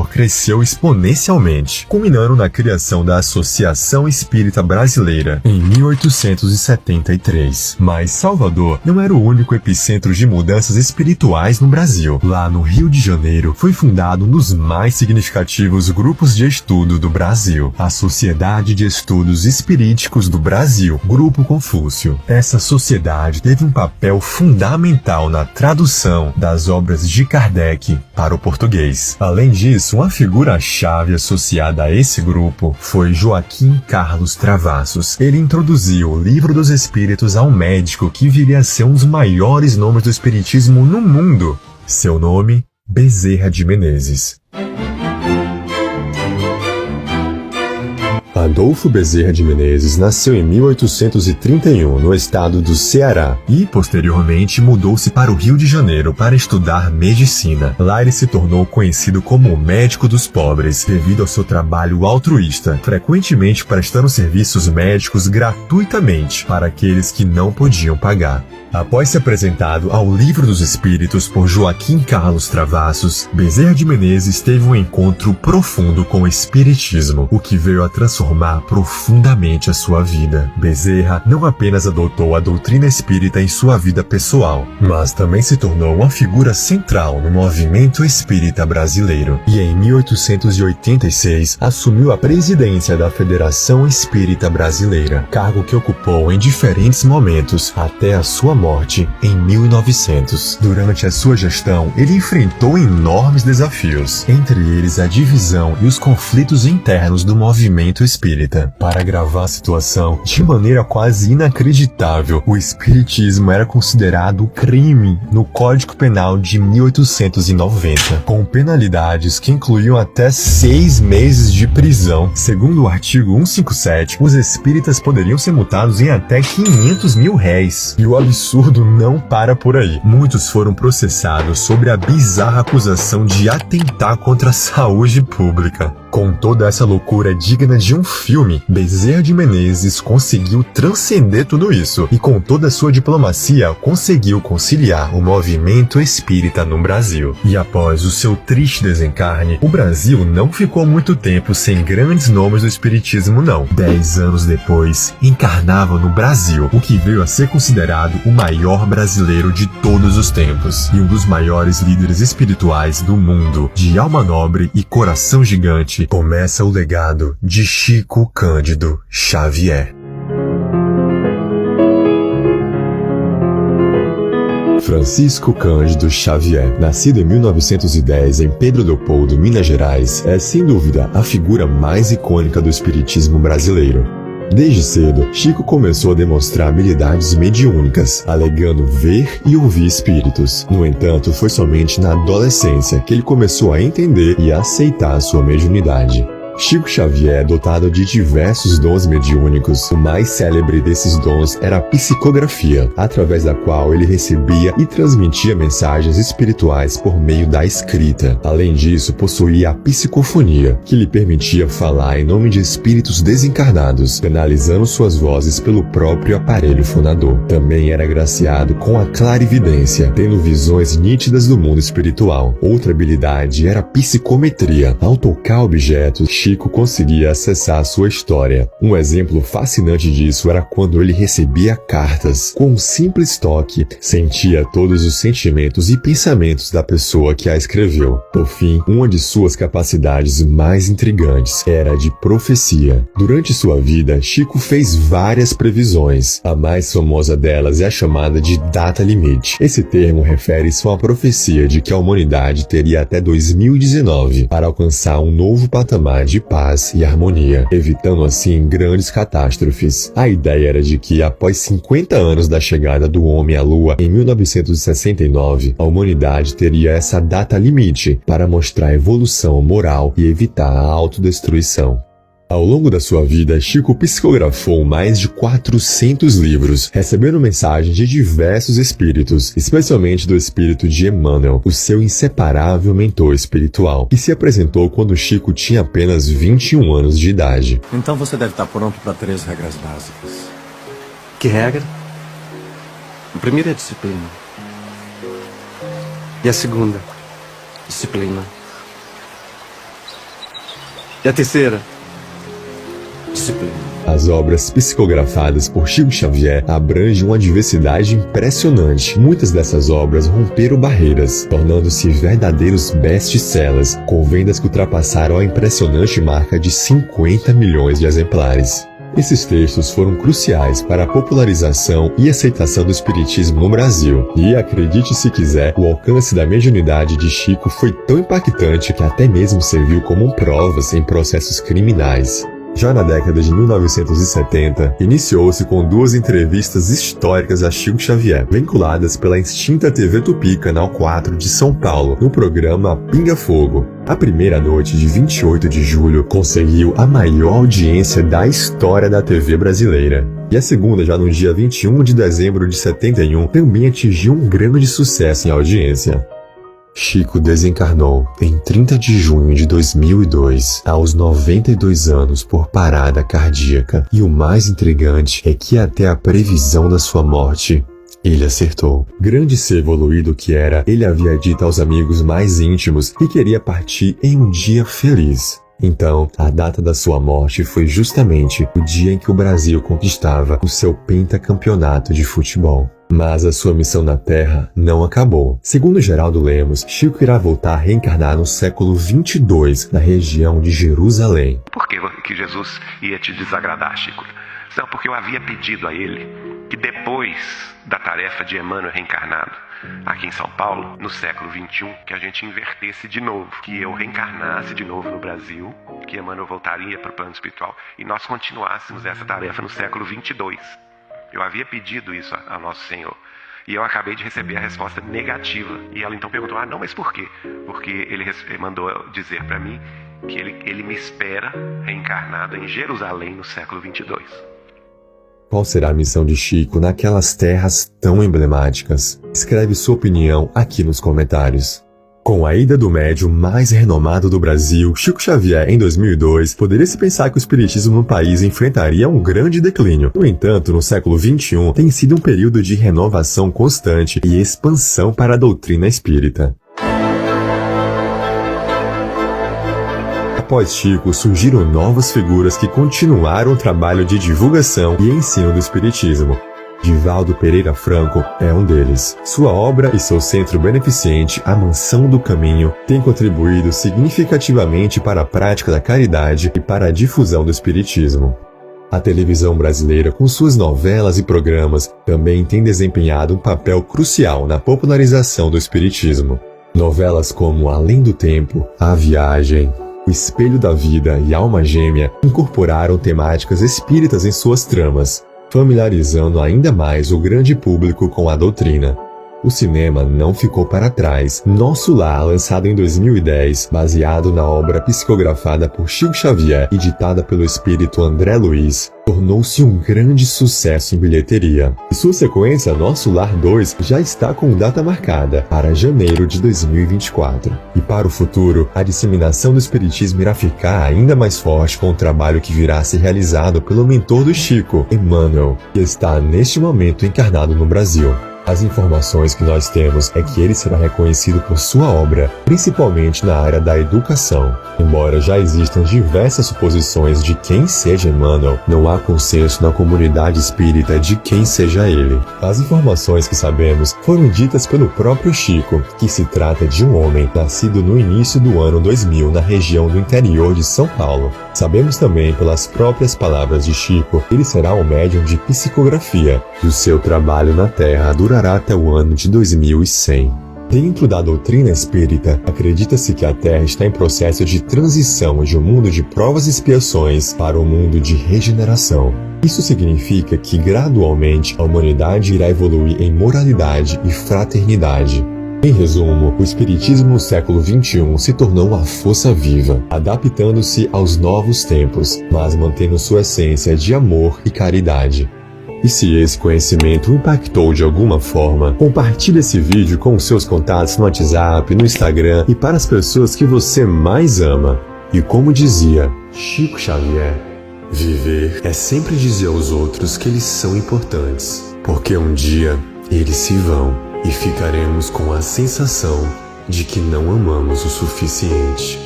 Salvador cresceu exponencialmente, culminando na criação da Associação Espírita Brasileira em 1873. Mas Salvador não era o único epicentro de mudanças espirituais no Brasil. Lá no Rio de Janeiro foi fundado um dos mais significativos grupos de estudo do Brasil, a Sociedade de Estudos Espiríticos do Brasil, Grupo Confúcio. Essa sociedade teve um papel fundamental na tradução das obras de Kardec para o português. Além disso, uma figura-chave associada a esse grupo foi Joaquim Carlos Travassos. Ele introduziu o Livro dos Espíritos a um médico que viria a ser um dos maiores nomes do espiritismo no mundo. Seu nome, Bezerra de Menezes. Adolfo Bezerra de Menezes nasceu em 1831, no estado do Ceará, e posteriormente mudou-se para o Rio de Janeiro para estudar medicina. Lá ele se tornou conhecido como o médico dos pobres, devido ao seu trabalho altruísta, frequentemente prestando serviços médicos gratuitamente para aqueles que não podiam pagar. Após ser apresentado ao Livro dos Espíritos por Joaquim Carlos Travassos, Bezerra de Menezes teve um encontro profundo com o espiritismo, o que veio a transformar profundamente a sua vida. Bezerra não apenas adotou a doutrina espírita em sua vida pessoal, mas também se tornou uma figura central no movimento espírita brasileiro. E em 1886 assumiu a presidência da Federação Espírita Brasileira, cargo que ocupou em diferentes momentos até a sua morte em 1900. Durante a sua gestão, ele enfrentou enormes desafios, entre eles a divisão e os conflitos internos do movimento espírita. Para agravar a situação, de maneira quase inacreditável, o espiritismo era considerado crime no Código Penal de 1890, com penalidades que incluíam até 6 meses de prisão. Segundo o artigo 157, os espíritas poderiam ser multados em até R$500 mil. E o absurdo não para por aí. Muitos foram processados sobre a bizarra acusação de atentar contra a saúde pública. Com toda essa loucura digna de um filme, Bezerra de Menezes conseguiu transcender tudo isso e, com toda a sua diplomacia, conseguiu conciliar o movimento espírita no Brasil. E após o seu triste desencarne, o Brasil não ficou muito tempo sem grandes nomes do espiritismo não. 10 anos depois, encarnava no Brasil, o que veio a ser considerado o maior brasileiro de todos os tempos e um dos maiores líderes espirituais do mundo. De alma nobre e coração gigante, começa o legado de Chico Cândido Xavier. Francisco Cândido Xavier, nascido em 1910 em Pedro Leopoldo, Minas Gerais, é sem dúvida a figura mais icônica do espiritismo brasileiro. Desde cedo, Chico começou a demonstrar habilidades mediúnicas, alegando ver e ouvir espíritos. No entanto, foi somente na adolescência que ele começou a entender e a aceitar a sua mediunidade. Chico Xavier é dotado de diversos dons mediúnicos. O mais célebre desses dons era a psicografia, através da qual ele recebia e transmitia mensagens espirituais por meio da escrita. Além disso, possuía a psicofonia, que lhe permitia falar em nome de espíritos desencarnados, canalizando suas vozes pelo próprio aparelho fonador. Também era agraciado com a clarividência, tendo visões nítidas do mundo espiritual. Outra habilidade era a psicometria. Ao tocar objetos, Chico conseguia acessar sua história. Um exemplo fascinante disso era quando ele recebia cartas. Com um simples toque, sentia todos os sentimentos e pensamentos da pessoa que a escreveu. Por fim, uma de suas capacidades mais intrigantes era a de profecia. Durante sua vida, Chico fez várias previsões. A mais famosa delas é a chamada de data limite. Esse termo refere-se a uma profecia de que a humanidade teria até 2019 para alcançar um novo patamar de paz e harmonia, evitando assim grandes catástrofes. A ideia era de que, após 50 anos da chegada do homem à Lua, em 1969, a humanidade teria essa data limite para mostrar a evolução moral e evitar a autodestruição. Ao longo da sua vida, Chico psicografou mais de 400 livros, recebendo mensagens de diversos espíritos, especialmente do espírito de Emmanuel, o seu inseparável mentor espiritual, que se apresentou quando Chico tinha apenas 21 anos de idade. Então você deve estar pronto para 3 regras básicas. Que regra? A primeira é a disciplina. E a segunda? Disciplina. E a terceira? Disciplina. As obras psicografadas por Chico Xavier abrangem uma diversidade impressionante. Muitas dessas obras romperam barreiras, tornando-se verdadeiros best-sellers, com vendas que ultrapassaram a impressionante marca de 50 milhões de exemplares. Esses textos foram cruciais para a popularização e aceitação do espiritismo no Brasil. E, acredite se quiser, o alcance da mediunidade de Chico foi tão impactante que até mesmo serviu como provas em processos criminais. Já na década de 1970, iniciou-se com 2 entrevistas históricas a Chico Xavier, vinculadas pela extinta TV Tupi, Canal 4 de São Paulo, no programa Pinga Fogo. A primeira noite de 28 de julho conseguiu a maior audiência da história da TV brasileira. E a segunda, já no dia 21 de dezembro de 71, também atingiu um grande sucesso em audiência. Chico desencarnou em 30 de junho de 2002, aos 92 anos por parada cardíaca. E o mais intrigante é que até a previsão da sua morte, ele acertou. Grande ser evoluído que era, ele havia dito aos amigos mais íntimos que queria partir em um dia feliz. Então, a data da sua morte foi justamente o dia em que o Brasil conquistava o seu pentacampeonato de futebol. Mas a sua missão na Terra não acabou. Segundo Geraldo Lemos, Chico irá voltar a reencarnar no século 22, na região de Jerusalém. Por que Jesus ia te desagradar, Chico? Não, porque eu havia pedido a ele que depois da tarefa de Emmanuel reencarnado aqui em São Paulo, no século 21, que a gente invertesse de novo, que eu reencarnasse de novo no Brasil, que Emmanuel voltaria para o plano espiritual e nós continuássemos essa tarefa no século 22. Eu havia pedido isso a Nosso Senhor. E eu acabei de receber a resposta negativa. E ela então perguntou, não, mas por quê? Porque ele mandou dizer para mim que ele me espera reencarnado em Jerusalém no século 22. Qual será a missão de Chico naquelas terras tão emblemáticas? Escreve sua opinião aqui nos comentários. Com a ida do médium mais renomado do Brasil, Chico Xavier, em 2002, poderia-se pensar que o espiritismo no país enfrentaria um grande declínio. No entanto, no século XXI, tem sido um período de renovação constante e expansão para a doutrina espírita. Após Chico, surgiram novas figuras que continuaram o trabalho de divulgação e ensino do espiritismo. Divaldo Pereira Franco é um deles. Sua obra e seu centro beneficente, A Mansão do Caminho, têm contribuído significativamente para a prática da caridade e para a difusão do espiritismo. A televisão brasileira, com suas novelas e programas, também tem desempenhado um papel crucial na popularização do espiritismo. Novelas como Além do Tempo, A Viagem, O Espelho da Vida e Alma Gêmea incorporaram temáticas espíritas em suas tramas, familiarizando ainda mais o grande público com a doutrina. O cinema não ficou para trás. Nosso Lar, lançado em 2010, baseado na obra psicografada por Chico Xavier e ditada pelo espírito André Luiz, tornou-se um grande sucesso em bilheteria. E sua sequência, Nosso Lar 2, já está com data marcada para janeiro de 2024. E para o futuro, a disseminação do espiritismo irá ficar ainda mais forte com o trabalho que virá a ser realizado pelo mentor do Chico, Emmanuel, que está neste momento encarnado no Brasil. As informações que nós temos é que ele será reconhecido por sua obra, principalmente na área da educação. Embora já existam diversas suposições de quem seja Emmanuel, não há consenso na comunidade espírita de quem seja ele. As informações que sabemos foram ditas pelo próprio Chico, que se trata de um homem nascido no início do ano 2000 na região do interior de São Paulo. Sabemos também pelas próprias palavras de Chico, ele será um médium de psicografia, e o seu trabalho na Terra durará até o ano de 2100. Dentro da doutrina espírita, acredita-se que a Terra está em processo de transição de um mundo de provas e expiações para um mundo de regeneração. Isso significa que, gradualmente, a humanidade irá evoluir em moralidade e fraternidade. Em resumo, o espiritismo no século XXI se tornou uma força viva, adaptando-se aos novos tempos, mas mantendo sua essência de amor e caridade. E se esse conhecimento o impactou de alguma forma, compartilhe esse vídeo com os seus contatos no WhatsApp, no Instagram e para as pessoas que você mais ama. E como dizia Chico Xavier, viver é sempre dizer aos outros que eles são importantes, porque um dia eles se vão e ficaremos com a sensação de que não amamos o suficiente.